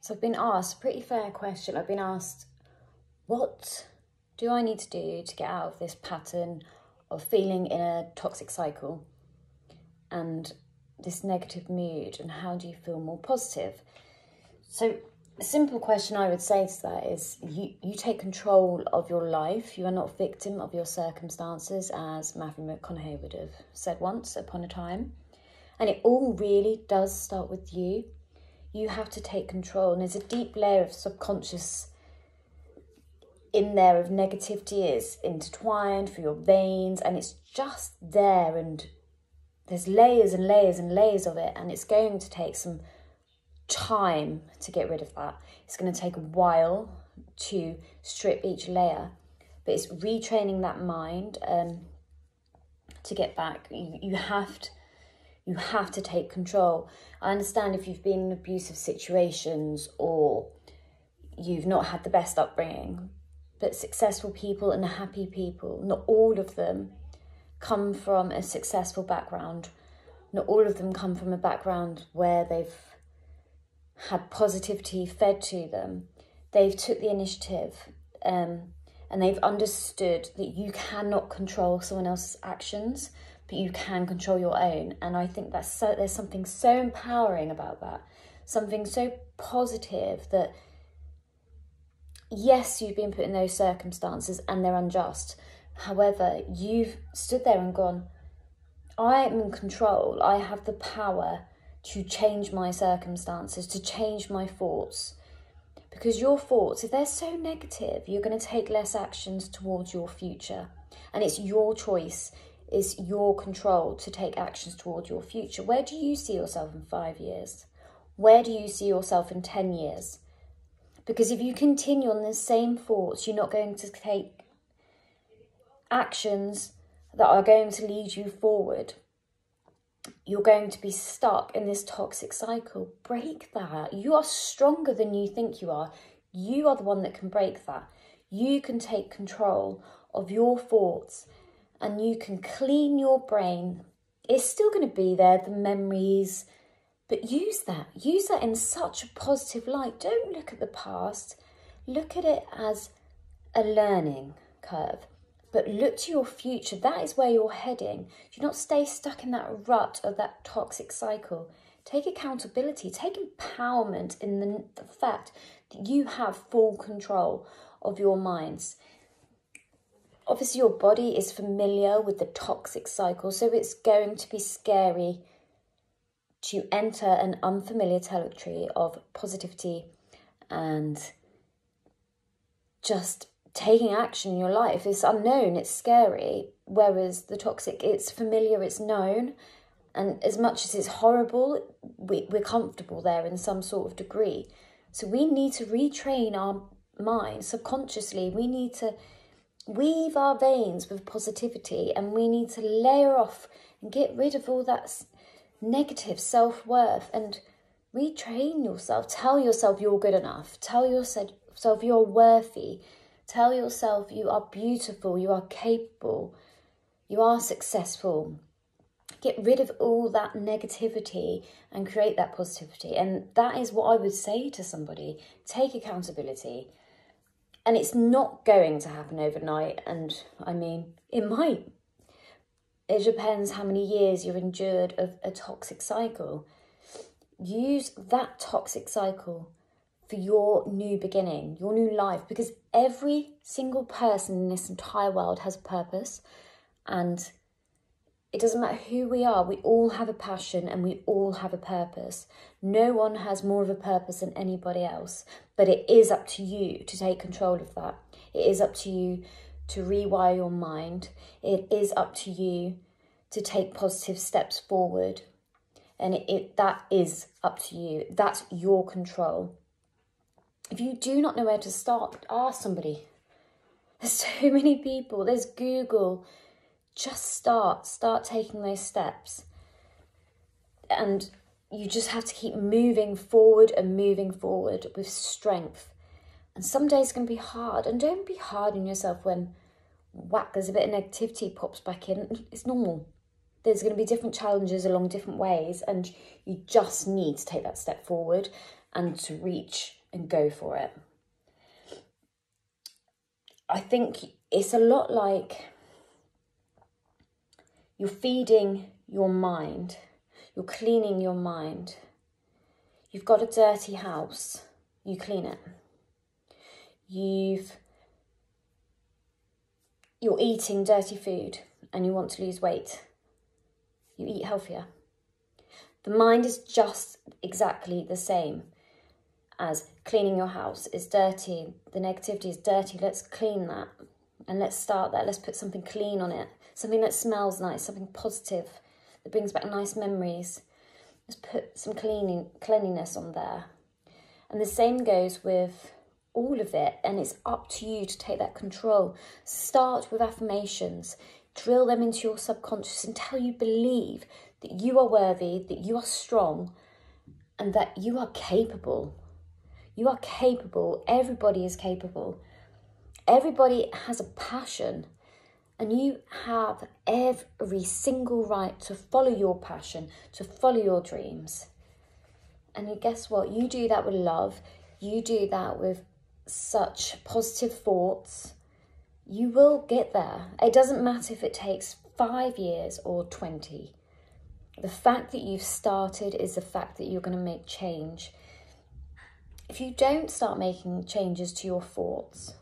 So I've been asked a pretty fair question. I've been asked, what do I need to do to get out of this pattern of feeling in a toxic cycle and this negative mood, and how do you feel more positive? So a simple question I would say to that is you take control of your life. You are not a victim of your circumstances, as Matthew McConaughey would have said once upon a time. And it all really does start with you. You have to take control, and there's a deep layer of subconscious in there of negativity is intertwined through your veins, and it's just there, and there's layers and layers and layers of it, and it's going to take some time to get rid of that. It's going to take a while to strip each layer, but it's retraining that mind to get back. You have to take control. I understand if you've been in abusive situations or you've not had the best upbringing, but successful people and happy people, not all of them come from a successful background. Not all of them come from a background where they've had positivity fed to them. They've took the initiative and they've understood that you cannot control someone else's actions, but you can control your own. And I think there's something so empowering about that, something so positive that, yes, you've been put in those circumstances and they're unjust. However, you've stood there and gone, I am in control. I have the power to change my circumstances, to change my thoughts. Because your thoughts, if they're so negative, you're going to take less actions towards your future. And it's your choice, it's your control to take actions towards your future. Where do you see yourself in 5 years? Where do you see yourself in 10 years? Because if you continue on the same thoughts, you're not going to take actions that are going to lead you forward. You're going to be stuck in this toxic cycle. Break that. You are stronger than you think you are. You are the one that can break that. You can take control of your thoughts and you can clean your brain. It's still going to be there, the memories, but use that. Use that in such a positive light. Don't look at the past. Look at it as a learning curve. But look to your future. That is where you're heading. Do not stay stuck in that rut of that toxic cycle. Take accountability. Take empowerment in the fact that you have full control of your minds. Obviously, your body is familiar with the toxic cycle, so it's going to be scary to enter an unfamiliar territory of positivity and just taking action in your life. It's unknown, it's scary, whereas the toxic, it's familiar, it's known, and as much as it's horrible, we're comfortable there in some sort of degree. So we need to retrain our mind subconsciously. We need to weave our veins with positivity, and we need to layer off and get rid of all that negative self-worth and retrain yourself. Tell yourself you're good enough. Tell yourself you're worthy. Tell yourself you are beautiful, you are capable, you are successful. Get rid of all that negativity and create that positivity. And that is what I would say to somebody. Take accountability. And it's not going to happen overnight. And I mean, it might. It depends how many years you've endured of a toxic cycle. Use that toxic cycle for your new beginning, your new life, because every single person in this entire world has a purpose, and it doesn't matter who we are, we all have a passion and we all have a purpose. No one has more of a purpose than anybody else, but it is up to you to take control of that. It is up to you to rewire your mind. It is up to you to take positive steps forward, and that is up to you. That's your control. If you do not know where to start, ask somebody. There's so many people. There's Google. Just start taking those steps. And you just have to keep moving forward with strength. And some days it's going to be hard. And don't be hard on yourself when, there's a bit of negativity pops back in. It's normal. There's going to be different challenges along different ways. And you just need to take that step forward and to reach and go for it. I think it's a lot like you're feeding your mind, you're cleaning your mind. You've got a dirty house, you clean it. You're eating dirty food and you want to lose weight. You eat healthier. The mind is just exactly the same as cleaning your house. It's dirty. The negativity is dirty. Let's clean that. And let's start that. Let's put something clean on it. Something that smells nice. Something positive that brings back nice memories. Let's put some cleanliness on there. And the same goes with all of it. And it's up to you to take that control. Start with affirmations. Drill them into your subconscious until you believe that you are worthy, that you are strong, and that you are capable. You are capable. Everybody is capable. Everybody has a passion, and you have every single right to follow your passion, to follow your dreams. And guess what? You do that with love. You do that with such positive thoughts. You will get there. It doesn't matter if it takes 5 years or 20. The fact that you've started is the fact that you're going to make change. If you don't start making changes to your thoughts,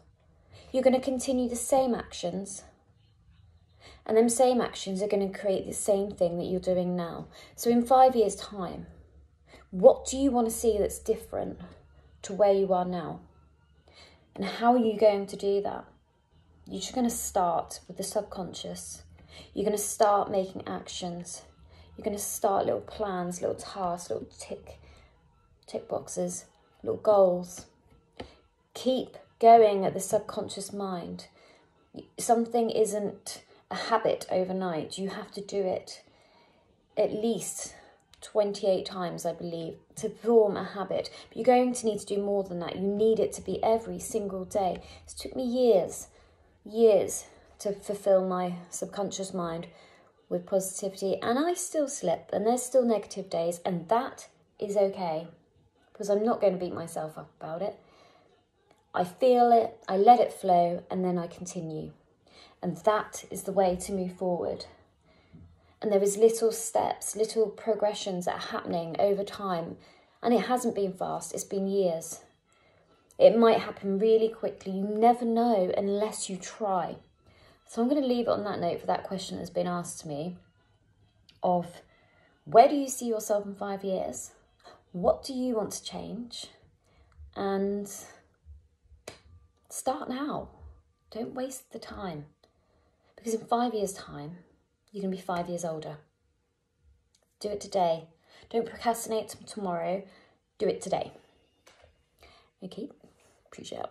you're going to continue the same actions. And them same actions are going to create the same thing that you're doing now. So in 5 years' time, what do you want to see that's different to where you are now? And how are you going to do that? You're just going to start with the subconscious. You're going to start making actions. You're going to start little plans, little tasks, little tick boxes, little goals. Keep going at the subconscious mind. Something isn't a habit overnight. You have to do it at least 28 times, I believe, to form a habit. But you're going to need to do more than that. You need it to be every single day. It took me years to fulfill my subconscious mind with positivity, and I still slip, and there's still negative days, and that is okay, because I'm not going to beat myself up about it. I feel it, I let it flow, and then I continue. And that is the way to move forward. And there is little steps, little progressions that are happening over time, and it hasn't been fast, it's been years. It might happen really quickly, you never know unless you try. So I'm going to leave it on that note for that question that's been asked to me of where do you see yourself in 5 years? What do you want to change? And start now. Don't waste the time. Because in 5 years' time, you're going to be 5 years older. Do it today. Don't procrastinate tomorrow. Do it today. Okay, appreciate it.